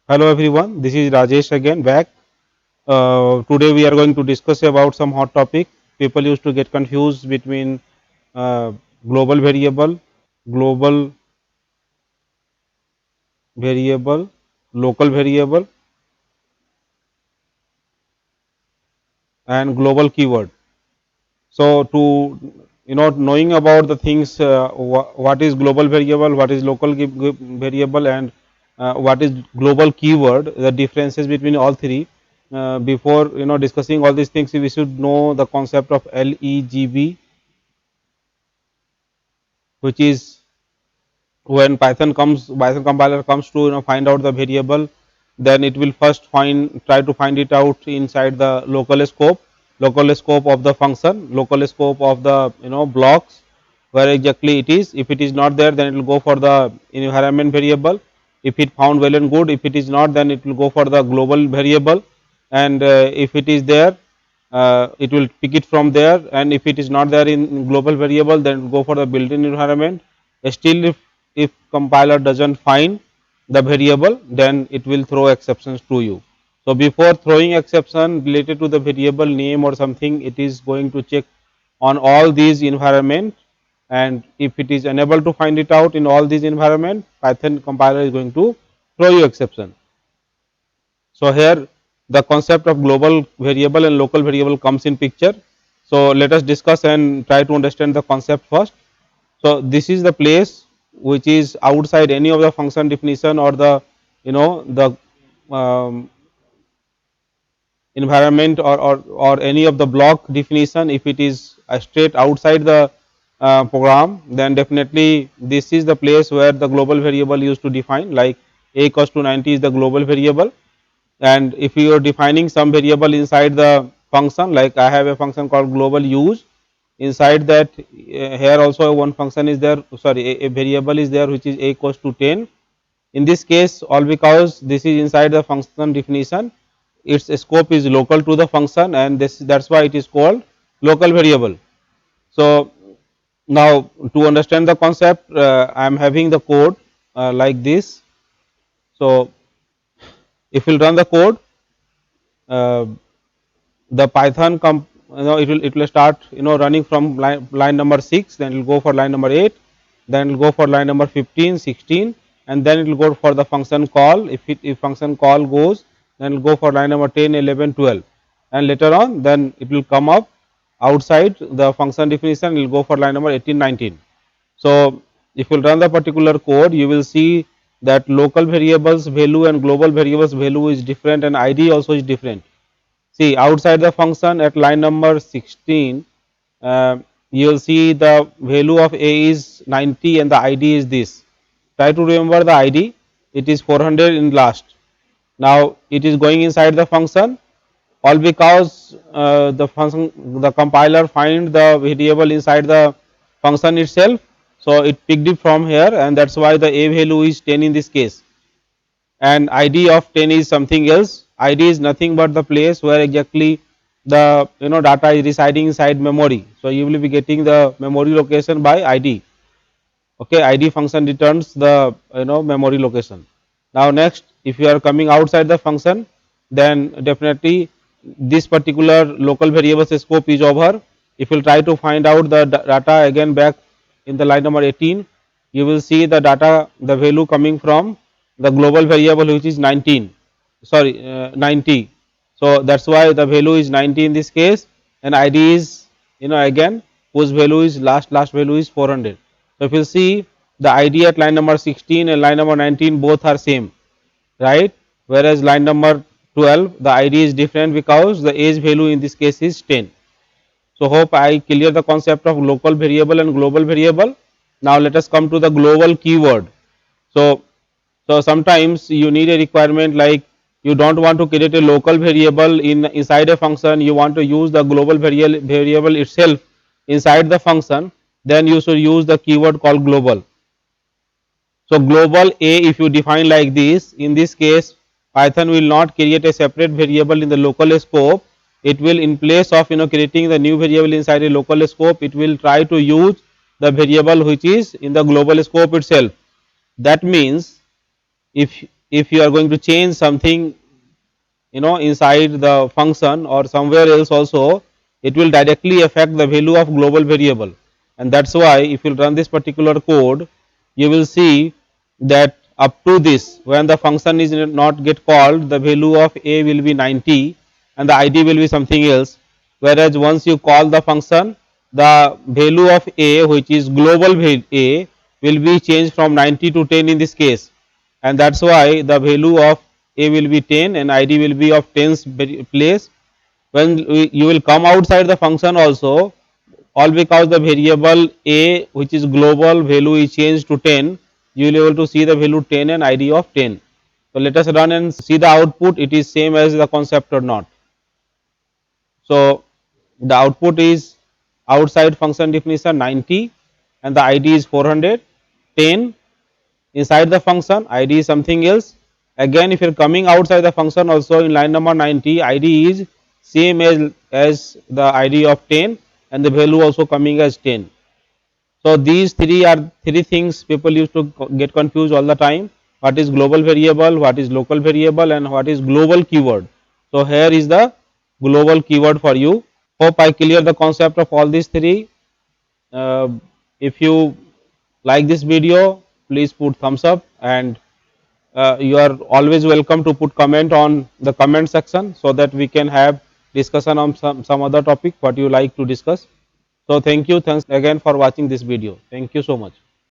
Hello everyone, this is Rajesh again back. Today we are going to discuss about some hot topic. People used to get confused between uh, global global variable, local variable, and global keyword. So to knowing about the things, what is global variable, what is local variable, and what is global keyword, the differences between all three. Before discussing all these things, we should know the concept of LEGB, which is when Python compiler comes to find out the variable, then it will first try to find it out inside the local scope of the function, local scope of the blocks where exactly it is. If it is not there, then it will go for the environment variable. If it found well and good, if it is not, then it will go for the global variable, and if it is there, it will pick it from there, and if it is not there in global variable, then it will go for the built-in environment. Still, if compiler doesn't find the variable, then it will throw exceptions to you. So before throwing exception related to the variable name or something, it is going to check on all these environment, and if it is unable to find it out in all these environment, Python compiler is going to throw you exception. So here the concept of global variable and local variable comes in picture. So let us discuss and try to understand the concept first. So this is the place which is outside any of the function definition or the the um, environment or any of the block definition. If it is straight outside the program, then definitely this is the place where the global variable used to define, like a equals to 90 is the global variable. And if you are defining some variable inside the function, like I have a function called global use, inside that here also one function is there, sorry, a variable is there which is a equals to 10. In this case, all because this is inside the function definition, its scope is local to the function, and that's why it is called local variable. So now to understand the concept, I am having the code like this. So if you run the code, uh, the Python it will start running from line number 6, then it will go for line number 8, then it will go for line number 15, 16, and then it will go for the function call. If function call goes, then it will go for line number 10, 11, 12, and later on then it will come up outside the function definition. It will go for line number 18, 19. So if you run the particular code, you will see that local variables value and global variables value is different, and ID also is different. See, outside the function at line number 16, you will see the value of a is 90 and the ID is this. Try to remember the ID, it is 400 in last. Now it is going inside the function, all because the compiler find the variable inside the function itself. So it picked it from here, and that's why the a value is 10 in this case, and id of 10 is something else. Id is nothing but the place where exactly the data is residing inside memory. So you will be getting the memory location by id. Okay, id function returns the memory location. Now next, if you are coming outside the function, then definitely this particular local variables scope is over. If you try to find out the data again back in the line number 18, you will see the data, the value coming from the global variable which is 19, sorry, 90. So that's why the value is 90 in this case, and id is again whose value is last value is 400. So if you see the id at line number 16 and line number 19 both are same, right? Whereas line number 12 the id is different because the age value in this case is 10. So hope I clear the concept of local variable and global variable. Now let us come to the global keyword. So sometimes you need a requirement, like you don't want to create a local variable inside a function, you want to use the global variable itself inside the function, then you should use the keyword called global. So global A, if you define like this, in this case Python will not create a separate variable in the local scope. It will, in place of creating the new variable inside a local scope, it will try to use the variable which is in the global scope itself. That means if if you are going to change something, inside the function or somewhere else also, it will directly affect the value of global variable. And that's why if you run this particular code, you will see that up to this, when the function is not get called, the value of a will be 90 and the id will be something else. Whereas once you call the function, the value of a, which is global a, will be changed from 90 to 10 in this case. And that's why the value of a will be 10 and id will be of 10's place. When you will come outside the function also, all because the variable a, which is global value, is changed to 10, you will be able to see the value 10 and id of 10. So let us run and see the output, it is same as the concept or not. So the output is outside function definition 90 and the id is 400. 10 inside the function, id is something else. Again, if you are coming outside the function also, in line number 90, id is same as the id of 10 and the value also coming as 10. So these three are three things people used to get confused all the time. What is global variable, what is local variable, and what is global keyword. So here is the global keyword for you. Hope I clear the concept of all these three. Uh, if you like this video, please put thumbs up, and you are always welcome to put comment on the comment section so that we can have discussion on some other topic what you like to discuss. So thank you, thanks again for watching this video. Thank you so much.